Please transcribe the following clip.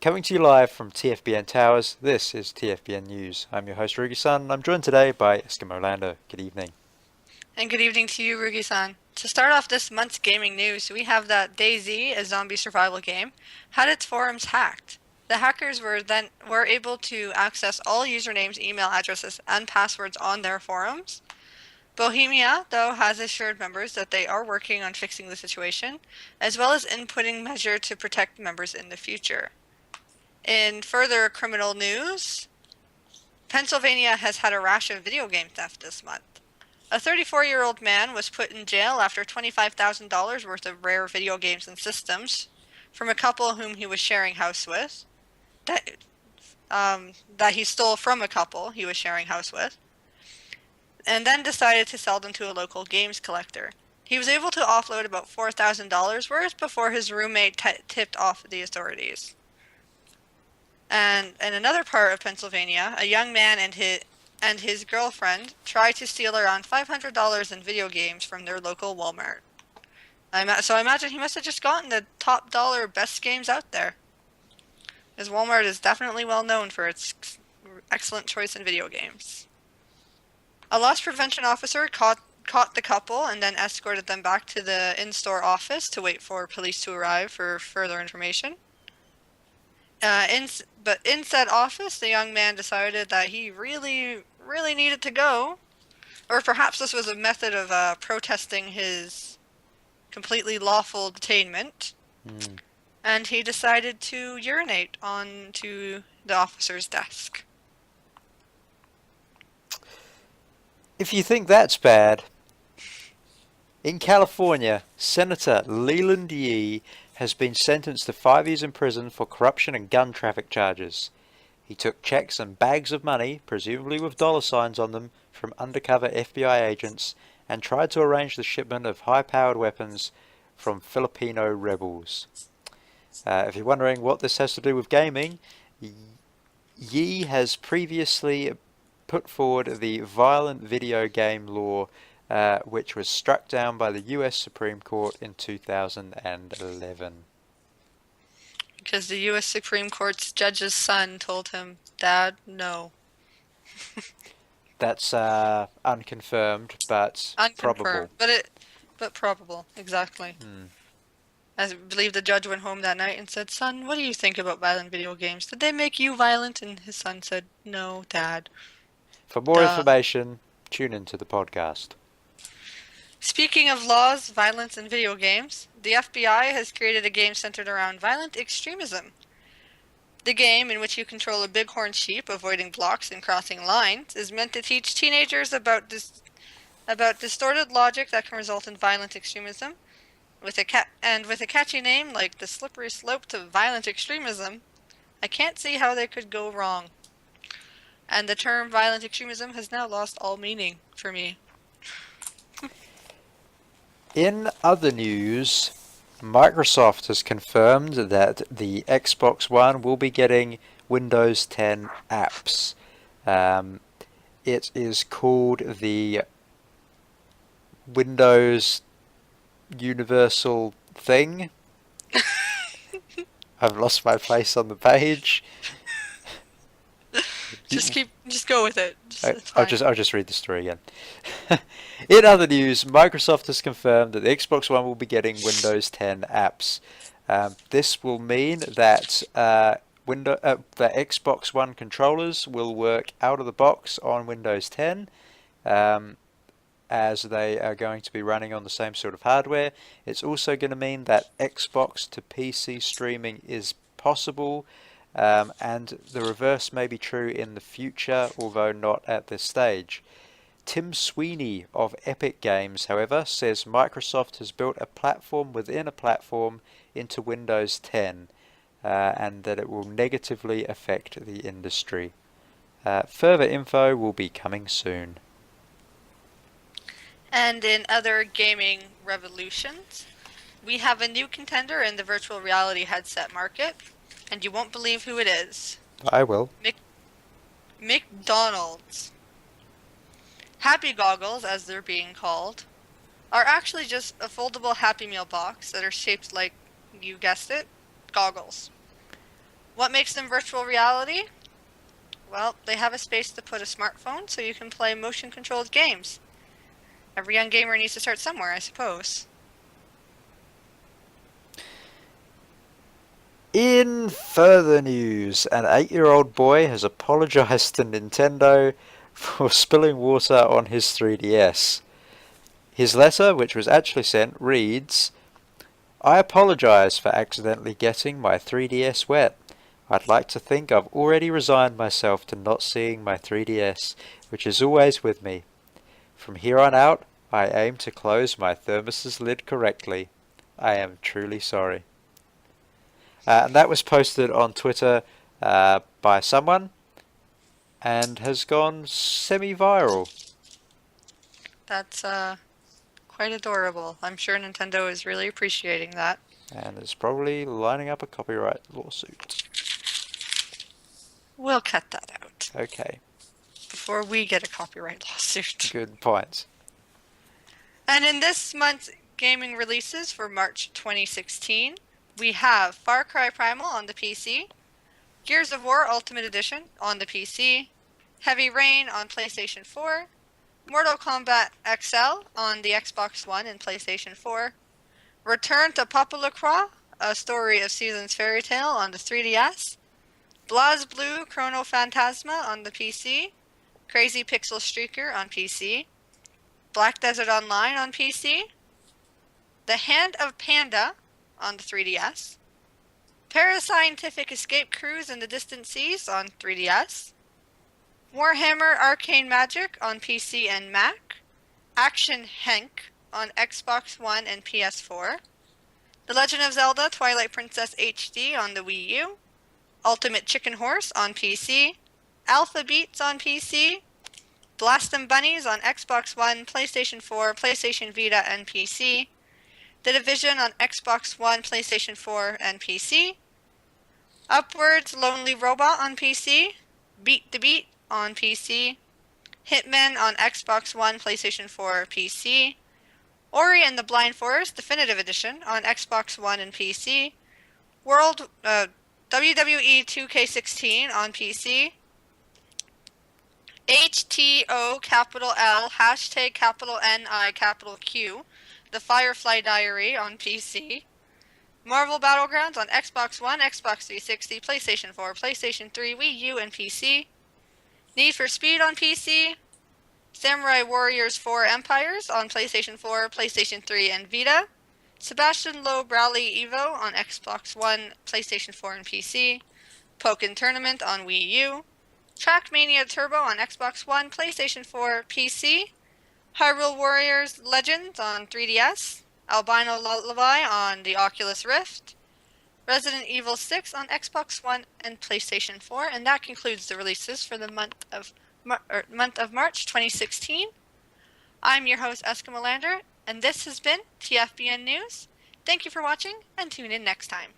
Coming to you live from TFBN Towers, this is TFBN News. I'm your host Roogisan, and I'm joined today by Eskimolander. Good evening. And good evening to you, Roogisan. To start off this month's gaming news, we have that DayZ, a zombie survival game, had its forums hacked. The hackers were able to access all usernames, email addresses, and passwords on their forums. Bohemia, though, has assured members that they are working on fixing the situation, as well as inputting measures to protect members in the future. In further criminal news, Pennsylvania has had a rash of video game theft this month. A 34-year-old man was put in jail after $25,000 worth of rare video games and systems from a couple whom he was sharing house with. That he stole from a couple he was sharing house with, and then decided to sell them to a local games collector. He was able to offload about $4,000 worth before his roommate tipped off the authorities. And in another part of Pennsylvania, a young man and his girlfriend tried to steal around $500 in video games from their local Walmart. So I imagine he must have just gotten the top dollar best games out there. As Walmart is definitely well known for its excellent choice in video games. A loss prevention officer caught the couple and then escorted them back to the in-store office to wait for police to arrive for further information. But in said office, the young man decided that he really needed to go. Or perhaps this was a method of protesting his completely lawful detainment. And he decided to urinate onto the officer's desk. If you think that's bad, in California, Senator Leland Yee has been sentenced to 5 years in prison for corruption and gun traffic charges. He took checks and bags of money, presumably with dollar signs on them, from undercover FBI agents and tried to arrange the shipment of high-powered weapons from Filipino rebels. If you're wondering what this has to do with gaming, Yee has previously put forward the violent video game law, which was struck down by the US Supreme Court in 2011. Because the U.S. Supreme Court's judge's son told him, "Dad, no." That's unconfirmed, but Unconfirmed, probable. but probable, exactly. I believe the judge went home that night and said, "Son, what do you think about violent video games? Did they make you violent?" And his son said, "No, Dad." For more information, tune into the podcast. Speaking of laws, violence, and video games, the FBI has created a game centered around violent extremism. The game, in which you control a bighorn sheep avoiding blocks and crossing lines, is meant to teach teenagers about distorted logic that can result in violent extremism. With a catchy name like The Slippery Slope to Violent Extremism, I can't see how they could go wrong. And the term violent extremism has now lost all meaning for me. In other news, Microsoft has confirmed that the Xbox One will be getting Windows 10 apps. It is called the Windows Universal thing. I've lost my place on the page. Just go with it. I'll just read the story again. In other news, Microsoft has confirmed that the Xbox One will be getting Windows 10 apps. This will mean that the Xbox One controllers will work out of the box on Windows 10, as they are going to be running on the same sort of hardware. It's also going to mean that Xbox to PC streaming is possible. And the reverse may be true in the future, although not at this stage. Tim Sweeney of Epic Games, however, says Microsoft has built a platform within a platform into Windows 10, and that it will negatively affect the industry. Further info will be coming soon. And in other gaming revolutions, we have a new contender in the virtual reality headset market. And you won't believe who it is. I will. McDonalds. Happy Goggles, as they're being called, are actually just a foldable Happy Meal box that are shaped like, you guessed it, goggles. What makes them virtual reality? Well, they have a space to put a smartphone so you can play motion-controlled games. Every young gamer needs to start somewhere, I suppose. In further news, an 8-year-old boy has apologized to Nintendo for spilling water on his 3DS. His letter, which was actually sent, reads, "I apologize for accidentally getting my 3DS wet. I'd like to think I've already resigned myself to not seeing my 3DS, which is always with me. From here on out, I aim to close my thermos's lid correctly. I am truly sorry." And that was posted on Twitter by someone and has gone semi-viral. That's quite adorable. I'm sure Nintendo is really appreciating that. And is probably lining up a copyright lawsuit. We'll cut that out. Okay. Before we get a copyright lawsuit. Good point. And in this month's gaming releases for March 2016, we have Far Cry Primal on the PC, Gears of War Ultimate Edition on the PC, Heavy Rain on PlayStation 4, Mortal Kombat XL on the Xbox One and PlayStation 4, Return to Papa LaCroix, A Story of Seasons Fairy Tale on the 3DS, BlazBlue Chrono Phantasma on the PC, Crazy Pixel Streaker on PC, Black Desert Online on PC, The Hand of Panda on the 3DS, Parascientific Escape Cruise in the Distant Seas on 3DS, Warhammer Arcane Magic on PC and Mac, Action Henk on Xbox One and PS4, The Legend of Zelda Twilight Princess HD on the Wii U, Ultimate Chicken Horse on PC, Alpha Beats on PC, Blast 'em Bunnies on Xbox One, PlayStation 4, PlayStation Vita, and PC, The Division on Xbox One, PlayStation 4, and PC, Upwards Lonely Robot on PC, Beat the Beat on PC, Hitman on Xbox One, PlayStation 4, PC, Ori and the Blind Forest Definitive Edition on Xbox One and PC, WWE 2K16 on PC, HTO capital L hashtag capital NI capital Q, The Firefly Diary on PC, Marvel Battlegrounds on Xbox One, Xbox 360, PlayStation 4, PlayStation 3, Wii U, and PC, Need for Speed on PC, Samurai Warriors 4 Empires on PlayStation 4, PlayStation 3, and Vita, Sebastian Loeb Rally Evo on Xbox One, PlayStation 4, and PC, Pokken Tournament on Wii U, Trackmania Turbo on Xbox One, PlayStation 4, PC, Hyrule Warriors Legends on 3DS, Albino Lullaby on the Oculus Rift, Resident Evil 6 on Xbox One and PlayStation 4, and that concludes the releases for the month of March 2016. I'm your host, Eskimolander, and this has been TFBN News. Thank you for watching, and tune in next time.